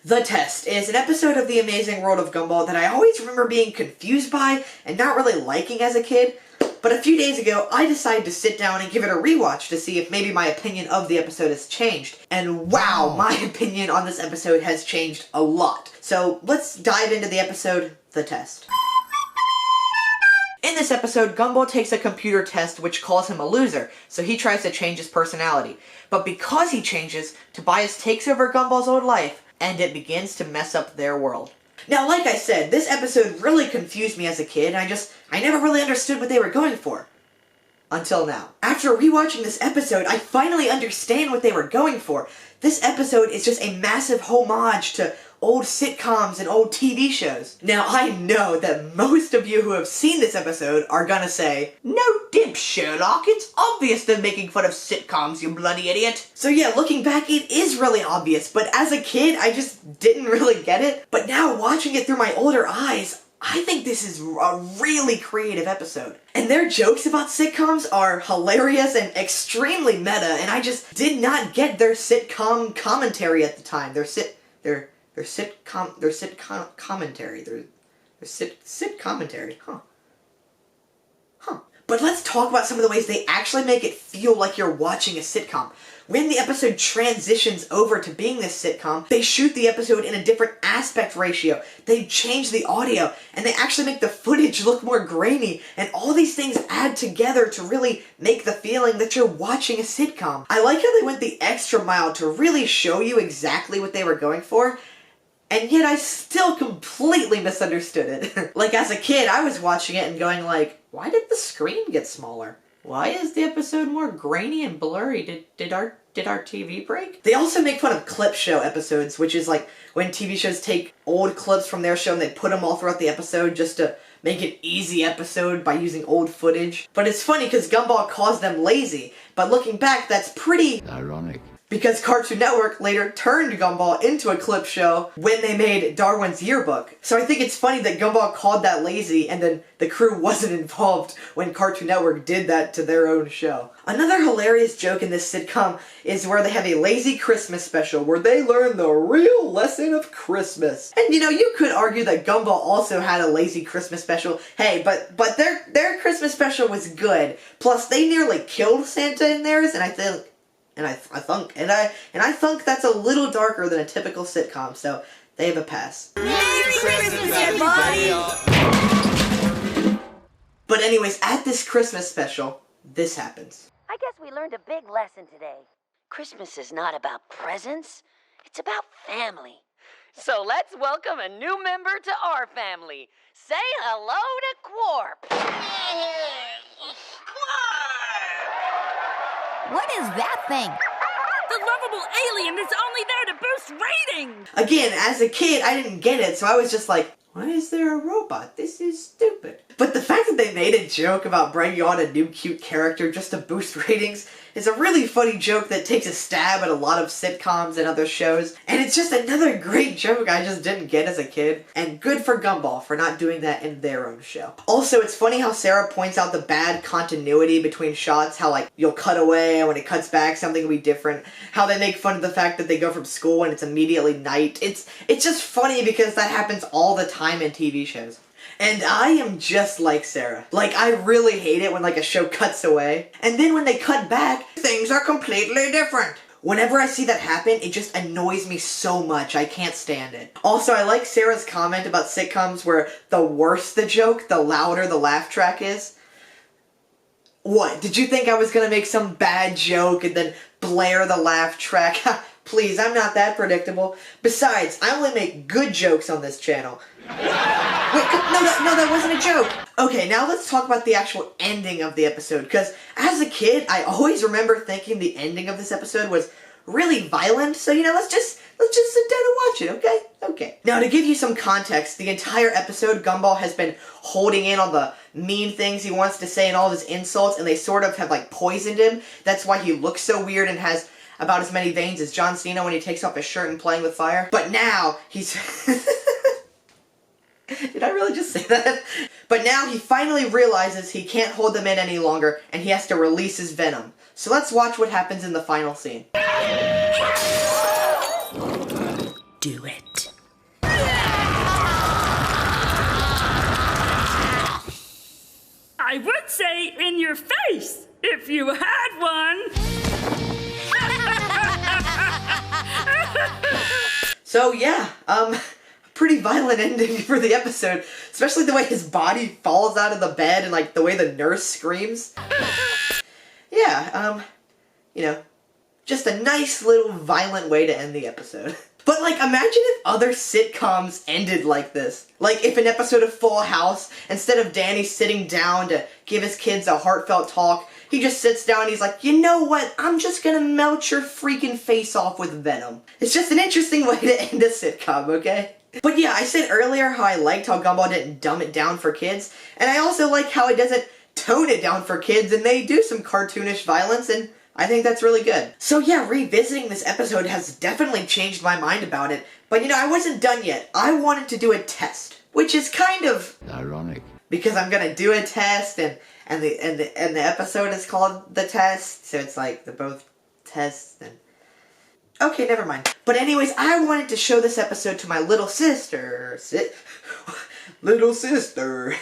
The Test is an episode of The Amazing World of Gumball that I always remember being confused by and not really liking as a kid, but a few days ago I decided to sit down and give it a rewatch to see if maybe my opinion of the episode has changed. And wow, my opinion on this episode has changed a lot. So let's dive into the episode, The Test. In this episode, Gumball takes a computer test which calls him a loser, so he tries to change his personality. But because he changes, Tobias takes over Gumball's old life, and it begins to mess up their world. Now, like I said, this episode really confused me as a kid, and I never really understood what they were going for. Until now. After rewatching this episode, I finally understand what they were going for. This episode is just a massive homage to old sitcoms and old TV shows. Now, I know that most of you who have seen this episode are gonna say, "No dip, Sherlock, it's obvious they're making fun of sitcoms, you bloody idiot." So yeah, looking back, it is really obvious, but as a kid, I just didn't really get it. But now, watching it through my older eyes, I think this is a really creative episode. And their jokes about sitcoms are hilarious and extremely meta, and I just did not get their sitcom commentary at the time. Their sit commentary, huh. But let's talk about some of the ways they actually make it feel like you're watching a sitcom. When the episode transitions over to being this sitcom, they shoot the episode in a different aspect ratio. They change the audio, and they actually make the footage look more grainy, and all these things add together to really make the feeling that you're watching a sitcom. I like how they went the extra mile to really show you exactly what they were going for, and yet I still completely misunderstood it. Like, as a kid, I was watching it and going like, why did the screen get smaller? Why is the episode more grainy and blurry? Did our TV break? They also make fun of clip show episodes, which is like when TV shows take old clips from their show and they put them all throughout the episode just to make an easy episode by using old footage. But it's funny because Gumball calls them lazy, but looking back, that's pretty ironic. Because Cartoon Network later turned Gumball into a clip show when they made Darwin's Yearbook. So I think it's funny that Gumball called that lazy and then the crew wasn't involved when Cartoon Network did that to their own show. Another hilarious joke in this sitcom is where they have a lazy Christmas special where they learn the real lesson of Christmas. And you know, you could argue that Gumball also had a lazy Christmas special. Hey, but their Christmas special was good. Plus, they nearly killed Santa in theirs, and I think that's a little darker than a typical sitcom, so they have a pass. Merry Christmas, everybody! But anyways, at this Christmas special, this happens. I guess we learned a big lesson today. Christmas is not about presents, it's about family. So let's welcome a new member to our family. Say hello to Quarp! What is that thing? The lovable alien that's only there to boost ratings! Again, as a kid, I didn't get it, so I was just like, why is there a robot? This is stupid. But the fact that they made a joke about bringing on a new cute character just to boost ratings is a really funny joke that takes a stab at a lot of sitcoms and other shows. And it's just another great joke I just didn't get as a kid. And good for Gumball for not doing that in their own show. Also, it's funny how Sarah points out the bad continuity between shots. How, like, you'll cut away and when it cuts back, something will be different. How they make fun of the fact that they go from school and it's immediately night. It's just funny because that happens all the time in TV shows. And I am just like Sarah. Like, I really hate it when, like, a show cuts away. And then when they cut back, things are completely different. Whenever I see that happen, it just annoys me so much. I can't stand it. Also, I like Sarah's comment about sitcoms where the worse the joke, the louder the laugh track is. What? Did you think I was gonna make some bad joke and then blare the laugh track? Please, I'm not that predictable. Besides, I only make good jokes on this channel. Wait, no, that wasn't a joke. Okay, now let's talk about the actual ending of the episode, because as a kid, I always remember thinking the ending of this episode was really violent, so, you know, let's just sit down and watch it, okay? Okay. Now, to give you some context, the entire episode, Gumball has been holding in all the mean things he wants to say and all of his insults, and they sort of have, like, poisoned him. That's why he looks so weird and has about as many veins as John Cena when he takes off his shirt and playing with fire. But now, he's... Did I really just say that? But now he finally realizes he can't hold them in any longer, and he has to release his venom. So let's watch what happens in the final scene. Do it. say in your face, if you had one. So yeah, pretty violent ending for the episode, especially the way his body falls out of the bed and like the way the nurse screams. Yeah, you know, just a nice little violent way to end the episode. But like, imagine if other sitcoms ended like this. Like if an episode of Full House, instead of Danny sitting down to give his kids a heartfelt talk, he just sits down and he's like, you know what, I'm just gonna melt your freaking face off with venom. It's just an interesting way to end a sitcom, okay? But yeah, I said earlier how I liked how Gumball didn't dumb it down for kids, and I also like how it doesn't tone it down for kids, and they do some cartoonish violence, and I think that's really good. So yeah, revisiting this episode has definitely changed my mind about it, but you know, I wasn't done yet. I wanted to do a test, which is kind of ironic, because I'm gonna do a test, and the episode is called The Test, so it's like they're both tests, and okay, never mind. But anyways, I wanted to show this episode to my little sister. Little sister.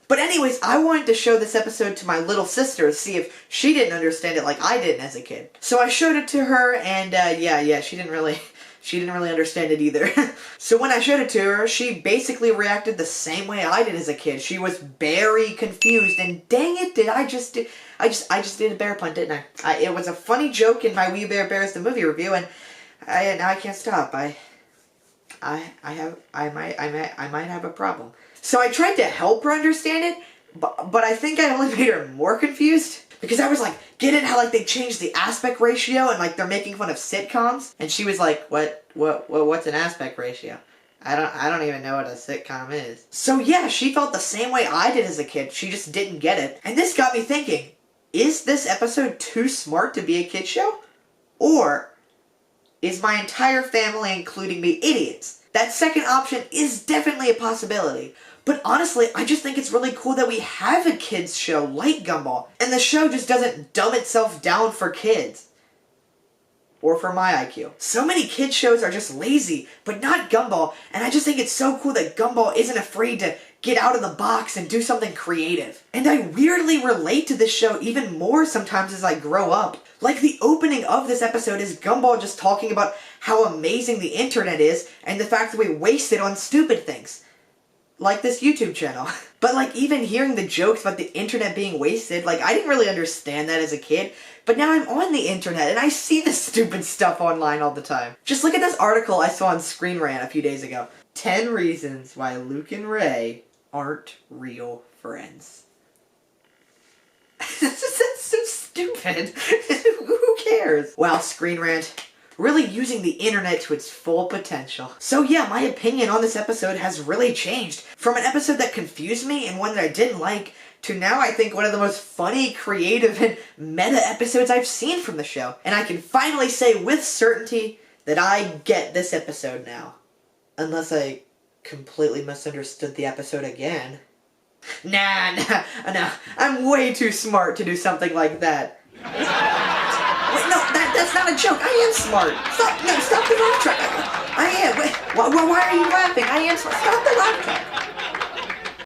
But anyways, I wanted to show this episode to my little sister to see if she didn't understand it like I didn't as a kid. So I showed it to her, and yeah, she didn't really understand it either. So when I showed it to her, she basically reacted the same way I did as a kid. She was very confused, and dang it, I just did a bear pun, didn't I? It was a funny joke in my We Bare Bears the movie review, and now I can't stop. I might have a problem. So I tried to help her understand it, but I think I only made her more confused. Because I was like, get it how like they changed the aspect ratio and like they're making fun of sitcoms? And she was like, what's an aspect ratio? I don't even know what a sitcom is. So yeah, she felt the same way I did as a kid. She just didn't get it. And this got me thinking, is this episode too smart to be a kid show? Or is my entire family, including me, idiots? That second option is definitely a possibility. But honestly, I just think it's really cool that we have a kids show like Gumball, and the show just doesn't dumb itself down for kids. Or for my IQ. So many kids shows are just lazy, but not Gumball, and I just think it's so cool that Gumball isn't afraid to get out of the box and do something creative. And I weirdly relate to this show even more sometimes as I grow up. Like the opening of this episode is Gumball just talking about how amazing the internet is, and the fact that we waste it on stupid things. Like this YouTube channel. But like even hearing the jokes about the internet being wasted, like I didn't really understand that as a kid, but now I'm on the internet and I see this stupid stuff online all the time. Just look at this article I saw on Screen Rant a few days ago. 10 reasons why Luke and Ray aren't real friends. That's so stupid. Who cares? Wow, Screen Rant. Really using the internet to its full potential. So yeah, my opinion on this episode has really changed. From an episode that confused me and one that I didn't like, to now I think one of the most funny, creative, and meta episodes I've seen from the show. And I can finally say with certainty that I get this episode now. Unless I completely misunderstood the episode again. Nah, I'm way too smart to do something like that. Wait, no, that's not a joke. I am smart. Stop the laugh track. I am. Why are you laughing? I am smart. Stop the laugh track.